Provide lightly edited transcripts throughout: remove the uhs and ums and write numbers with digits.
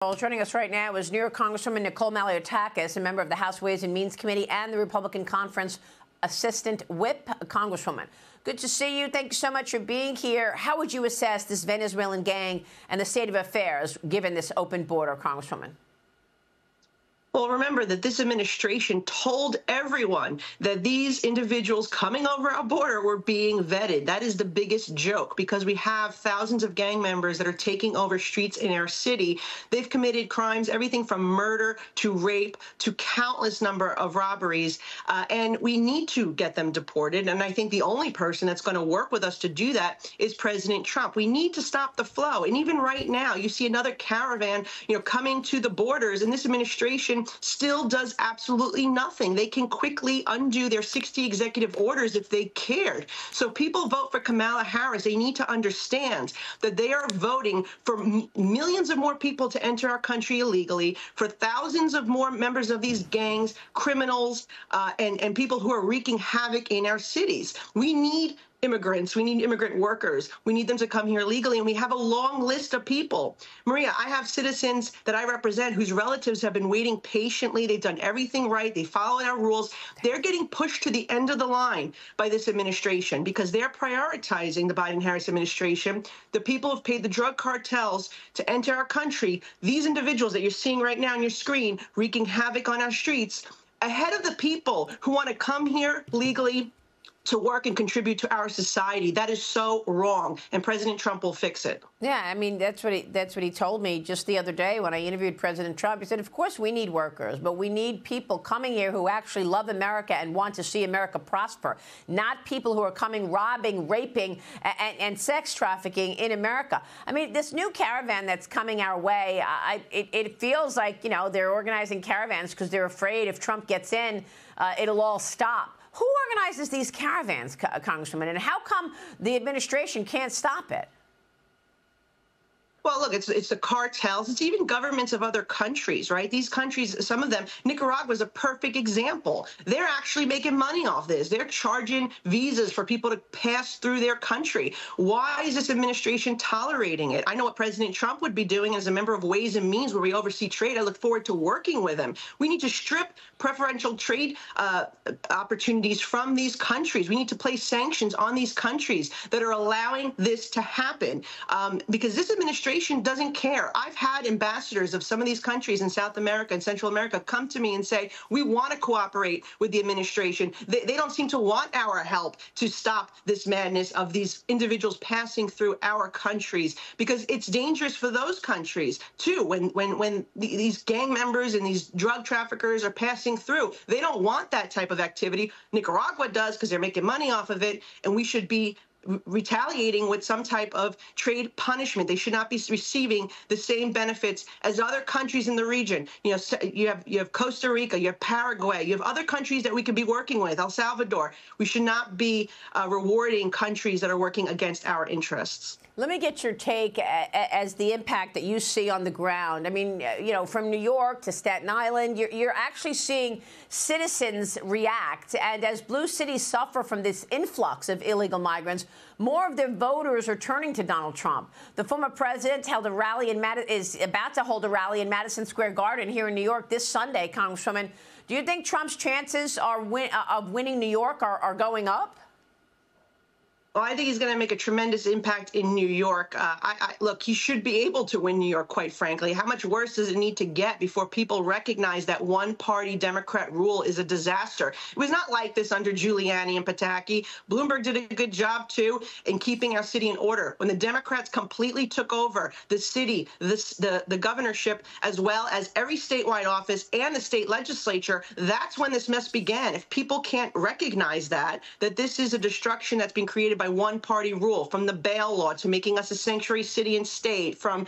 Well, joining us right now is New York Congresswoman Nicole Malliotakis, a member of the House Ways and Means Committee and the Republican Conference Assistant Whip. Congresswoman, good to see you. Thank you so much for being here. How would you assess this Venezuelan gang and the state of affairs given this open border, Congresswoman? Well, remember that this administration told everyone that these individuals coming over our border were being vetted. That is the biggest joke, because we have thousands of gang members that are taking over streets in our city. They've committed crimes, everything from murder to rape to countless number of robberies, and we need to get them deported. And I think the only person that's going to work with us to do that is President Trump. We need to stop the flow. And even right now, you see another caravan, coming to the borders, and this administration still does absolutely nothing. They can quickly undo their 60 executive orders if they cared. So people vote for Kamala Harris. They need to understand that they are voting for millions of more people to enter our country illegally, for thousands of more members of these gangs, criminals, and people who are wreaking havoc in our cities. We need immigrants. We need immigrant workers. We need them to come here legally, and we have a long list of people. Maria, I have citizens that I represent whose relatives have been waiting patiently. They've done everything right. They follow our rules. They're getting pushed to the end of the line by this administration because they're prioritizing the Biden-Harris administration. The people have paid the drug cartels to enter our country. These individuals that you're seeing right now on your screen wreaking havoc on our streets ahead of the people who want to come here legally to work and contribute to our society. That is so wrong, and President Trump will fix it. Yeah, I mean, that's what he told me just the other day when I interviewed President Trump. He said, of course we need workers, but we need people coming here who actually love America and want to see America prosper, not people who are coming robbing, raping, and sex trafficking in America. I mean, this new caravan that's coming our way, it feels like, they're organizing caravans because they're afraid if Trump gets in, it'll all stop. Who organizes these caravans, Congresswoman, and how come the administration can't stop it? Well, look, it's the cartels. It's even governments of other countries, right? These countries, some of them, Nicaragua is a perfect example. They're actually making money off this. They're charging visas for people to pass through their country. Why is this administration tolerating it? I know what President Trump would be doing as a member of Ways and Means, where we oversee trade. I look forward to working with him. We need to strip preferential trade opportunities from these countries. We need to place sanctions on these countries that are allowing this to happen, because this administration doesn't care. I've had ambassadors of some of these countries in South America and Central America come to me and say, we want to cooperate with the administration. They don't seem to want our help to stop this madness of these individuals passing through our countries, because it's dangerous for those countries, too. When these gang members and these drug traffickers are passing through, they don't want that type of activity. Nicaragua does, because they're making money off of it, and we should be retaliating with some type of trade punishment. They should not be receiving the same benefits as other countries in the region. You have Costa Rica, you have Paraguay, you have other countries that we could be working with, El Salvador. We should not be rewarding countries that are working against our interests. Let me get your take as the impact that you see on the ground. I mean, from New York to Staten Island, you're actually seeing citizens react. And as blue cities suffer from this influx of illegal migrants, more of their voters are turning to Donald Trump. The former president held a rally is about to hold a rally in Madison Square Garden here in New York this Sunday, Congresswoman. Do you think Trump's chances of winning New York are going up? Well, I think he's going to make a tremendous impact in New York. Look, he should be able to win New York, quite frankly. How much worse does it need to get before people recognize that one-party Democrat rule is a disaster? It was not like this under Giuliani and Pataki. Bloomberg did a good job, too, in keeping our city in order. When the Democrats completely took over the city, the governorship, as well as every statewide office and the state legislature, that's when this mess began. If people can't recognize that this is a destruction that's been created by one-party rule, from the bail law to making us a sanctuary city and state, from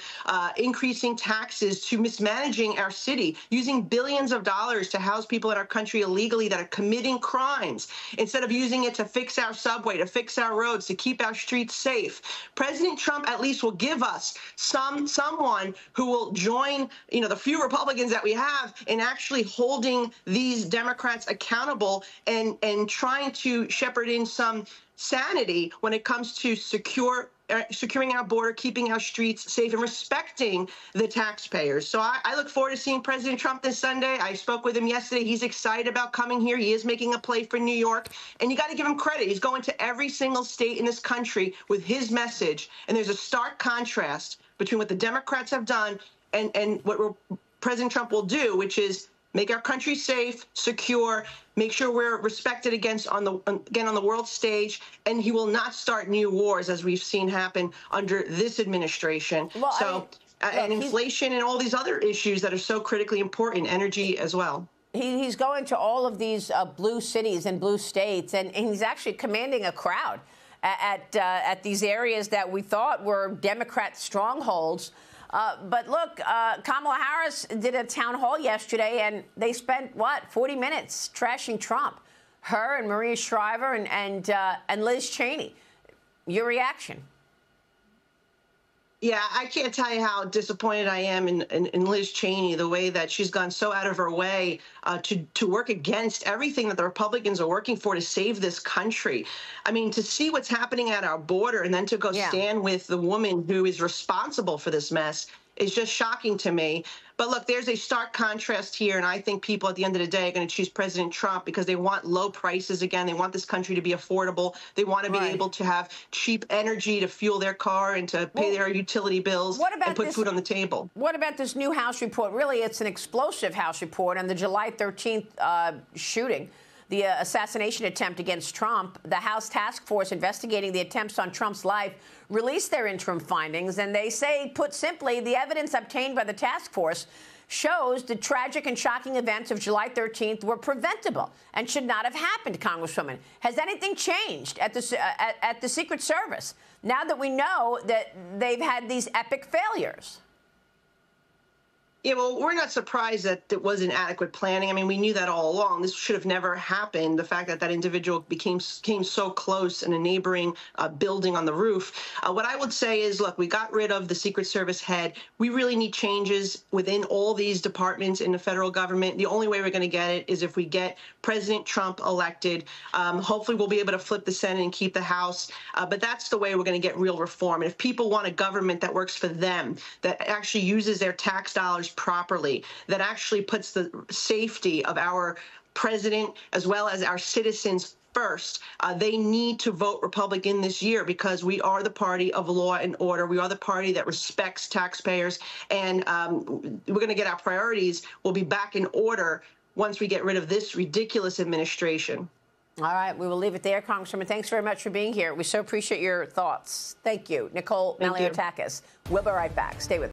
increasing taxes to mismanaging our city, using billions of dollars to house people in our country illegally that are committing crimes, instead of using it to fix our subway, to fix our roads, to keep our streets safe. President Trump at least will give us someone who will join, the few Republicans that we have in actually holding these Democrats accountable and trying to shepherd in some sanity when it comes to secure securing our border, keeping our streets safe, and respecting the taxpayers. So I look forward to seeing President Trump this Sunday. I spoke with him yesterday. He's excited about coming here. He is making a play for New York, and you got to give him credit. He's going to every single state in this country with his message, and there's a stark contrast between what the Democrats have done and what President Trump will do, which is make our country safe, secure, make sure we're respected again on the world stage, and he will not start new wars as we've seen happen under this administration. Well, and inflation and all these other issues that are so critically important, energy as well. He's going to all of these blue cities and blue states, and he's actually commanding a crowd at these areas that we thought were Democrat strongholds. But look, Kamala Harris did a town hall yesterday, and they spent, 40 minutes trashing Trump. Her and Maria Shriver and Liz Cheney. Your reaction? Yeah, I can't tell you how disappointed I am in Liz Cheney, the way that she's gone so out of her way to work against everything that the Republicans are working for to save this country. I mean, to see what's happening at our border and then to go stand with the woman who is responsible for this mess is just shocking to me. But look, there's a stark contrast here, and I think people at the end of the day are going to choose President Trump because they want low prices again. They want this country to be affordable. They want to be able to have cheap energy to fuel their car and to pay their utility bills and put food on the table. What about this new House report? Really, it's an explosive House report on the July 13th shooting, the assassination attempt against Trump. The House task force investigating the attempts on Trump's life released their interim findings, and they say, put simply, the evidence obtained by the task force shows the tragic and shocking events of July 13th were preventable and should not have happened, Congresswoman. Has anything changed at the Secret Service now that we know that they've had these epic failures? Yeah, well, we're not surprised that it wasn't adequate planning. I mean, we knew that all along. This should have never happened. The fact that that individual came so close in a neighboring building on the roof. What I would say is, look, we got rid of the Secret Service head. We really need changes within all these departments in the federal government. The only way we're going to get it is if we get President Trump elected. Hopefully, we'll be able to flip the Senate and keep the House. But that's the way we're going to get real reform. And if people want a government that works for them, that actually uses their tax dollars properly, that actually puts the safety of our president as well as our citizens first, they need to vote Republican this year because we are the party of law and order. We are the party that respects taxpayers, and we're going to get our priorities. We'll be back in order once we get rid of this ridiculous administration. All right, we will leave it there, Congresswoman. Thanks very much for being here. We so appreciate your thoughts. Thank you. Nicole Malliotakis. We'll be right back. Stay with us.